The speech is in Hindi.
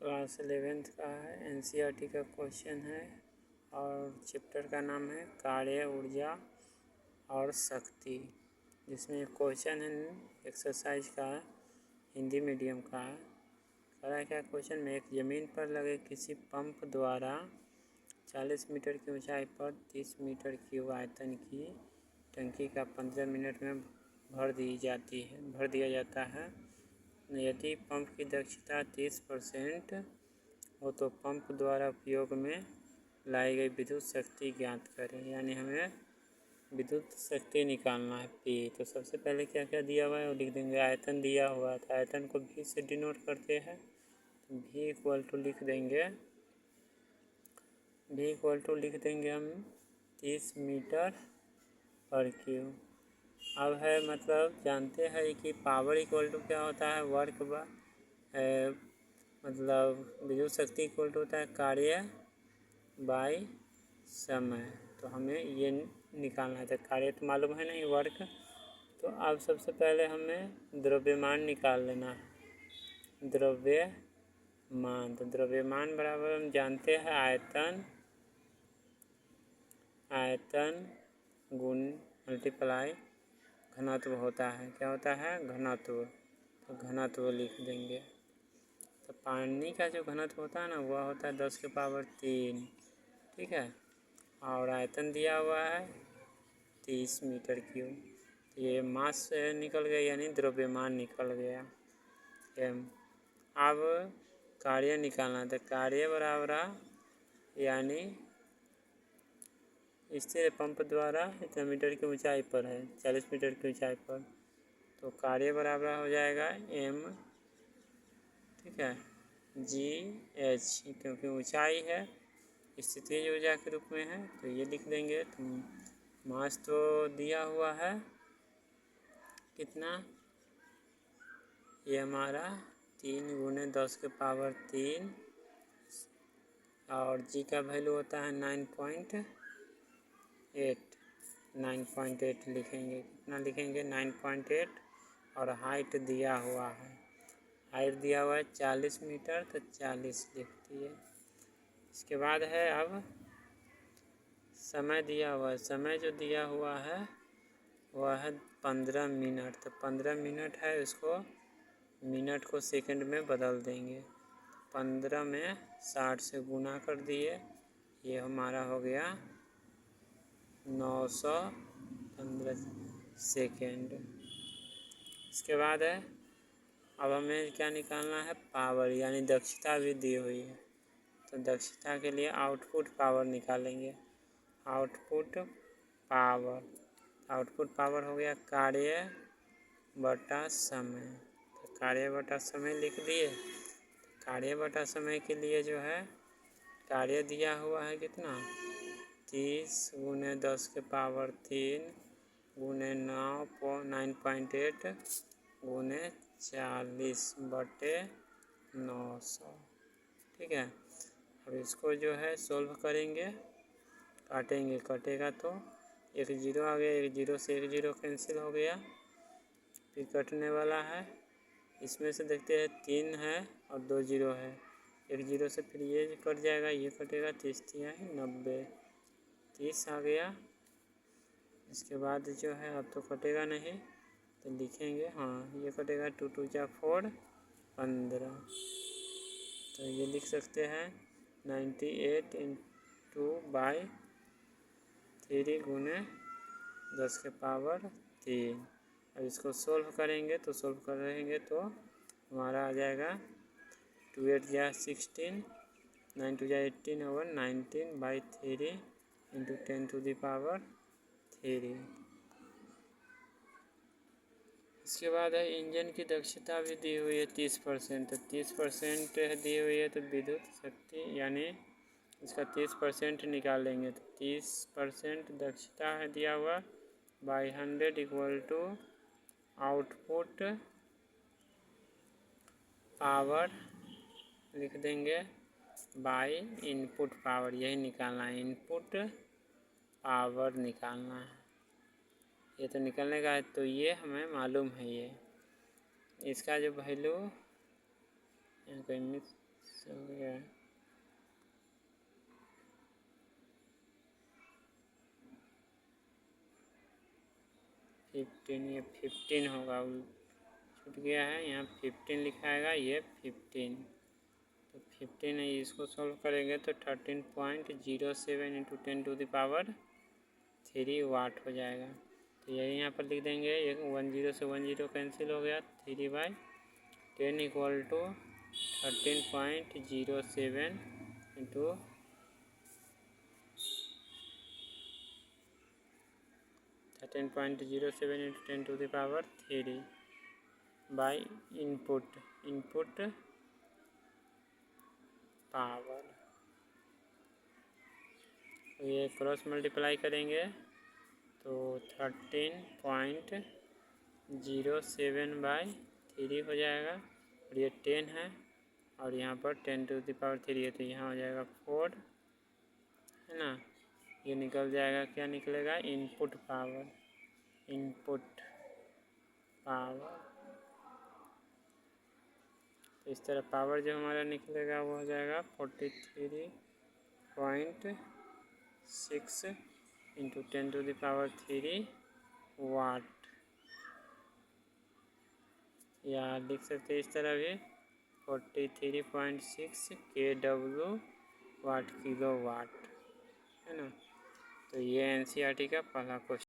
क्लास 11th का है, एनसीईआरटी का क्वेश्चन है और चैप्टर का नाम है कार्य, ऊर्जा और शक्ति, जिसमें क्वेश्चन है एक्सरसाइज का है, हिंदी मीडियम का है। कह रहा है क्या क्वेश्चन में, एक ज़मीन पर लगे किसी पंप द्वारा 40 मीटर की ऊंचाई पर 30 मीटर क्यूब आयतन की टंकी का 15 मिनट में भर दिया जाता है। यदि पंप की दक्षता 30% हो तो पंप द्वारा उपयोग में लाई गई विद्युत शक्ति ज्ञात करें। यानी हमें विद्युत शक्ति निकालना है P। तो सबसे पहले क्या क्या दिया हुआ है वो लिख देंगे। आयतन दिया हुआ है तो आयतन को V से डिनोट करते हैं, तो V इक्वल टू लिख देंगे हम 30 मीटर पर क्यूब। अब है मतलब जानते हैं कि पावर इक्वल टू क्या होता है, वर्क मतलब विद्युत शक्ति इक्वल टू होता है कार्य बाय समय। तो हमें ये निकालना है, तो कार्य तो मालूम है नहीं, वर्क। तो अब सबसे पहले हमें द्रव्यमान निकाल लेना है, द्रव्यमान। तो द्रव्यमान बराबर हम जानते हैं आयतन गुण मल्टीप्लाई घनत्व होता है। क्या होता है? घनत्व। तो घनत्व लिख देंगे। तो पानी का जो घनत्व होता है ना, वह होता है 10 के पावर 3, ठीक है। और आयतन दिया हुआ है 30 मीटर क्यूब। तो ये मास निकल गया, यानी द्रव्यमान निकल गया m। अब कार्य निकालना, तो कार्य बराबर यानी स्थिर पंप द्वारा इतना मीटर की ऊंचाई पर है, 40 मीटर की ऊंचाई पर, तो कार्य बराबर हो जाएगा m, ठीक है, GH, क्योंकि ऊंचाई है, स्थितिज ऊर्जा के रूप में है, तो ये लिख देंगे। तो मास तो दिया हुआ है कितना, ये हमारा 3 × 10 के पावर 3, और G का वैल्यू होता है 9.8 लिखेंगे। कितना लिखेंगे? 9.8। और हाइट दिया हुआ है 40 मीटर, तो 40 लिख दिए। इसके बाद है अब समय दिया हुआ है। समय जो दिया हुआ है वह है 15 मिनट। तो 15 मिनट है, उसको मिनट को सेकंड में बदल देंगे। 15 में 60 से गुना कर दिए, ये हमारा हो गया 915 सेकेंड। इसके बाद है अब हमें क्या निकालना है, पावर, यानी दक्षता भी दी हुई है। तो दक्षता के लिए आउटपुट पावर निकालेंगे। आउटपुट पावर हो गया कार्य बटा समय। तो कार्य बटा समय लिख दिए। कार्य बटा समय के लिए जो है कार्य दिया हुआ है कितना, 30 × 10 के पावर 3 × 9.8 × 40 बटे 900, ठीक है। अब इसको जो है सोल्व करेंगे, काटेंगे, कटेगा तो एक जीरो आ गया, एक जीरो से एक जीरो कैंसिल हो गया, फिर कटने वाला है। इसमें से देखते हैं 3 है और 2 जीरो है, एक जीरो से फिर ये कट जाएगा, ये कटेगा, 30 है 90, 30 आ गया। इसके बाद जो है अब तो कटेगा नहीं, तो लिखेंगे, हाँ ये कटेगा, 2 × 2 = 4, 15। तो ये लिख सकते हैं 98 × 3 × 10 के पावर 3। अब इसको सोल्व करेंगे तो हमारा आ जाएगा 2 × 8 = 16, 9 × 2 = 18 और 19/3 × 10⁻³ इसके बाद है इंजन की दक्षता भी दी हुई है 30%। 30% दी हुई है, तो विद्युत शक्ति यानी इसका 30% निकालेंगे। तो 30% दक्षता है दिया हुआ बाई 100 = आउटपुट पावर लिख देंगे बाई इनपुट पावर। यही निकालना है, इनपुट पावर निकालना है। ये तो निकलने का है, तो ये हमें मालूम है। ये इसका जो वैल्यू कोई हो गया 15, ये 15 होगा, छूट गया है, यहाँ 15 लिखाएगा, ये 15, तो 15 है, इसको सॉल्व करेंगे तो 13.07 इंटू 10⁻³ वाट हो जाएगा। तो यही यहाँ पर लिख देंगे, 10 से 10 कैंसिल हो गया, 3/10 equal to 13.07 into 10⁻³ by input power. ये क्रॉस मल्टीप्लाई करेंगे तो 13.07/3 हो जाएगा, और ये 10 है और यहाँ पर 10⁻³ है, तो यहाँ हो जाएगा 4, है ना। ये निकल जाएगा, क्या निकलेगा, इनपुट पावर। तो इस तरह पावर जो हमारा निकलेगा वो हो जाएगा 43.6 इंटू 10⁻³ वाट, या लिख सकते हैं इस तरह भी 43.6 kW वाट, किलो वाट, है ना। तो ये NCERT का पहला क्वेश्चन।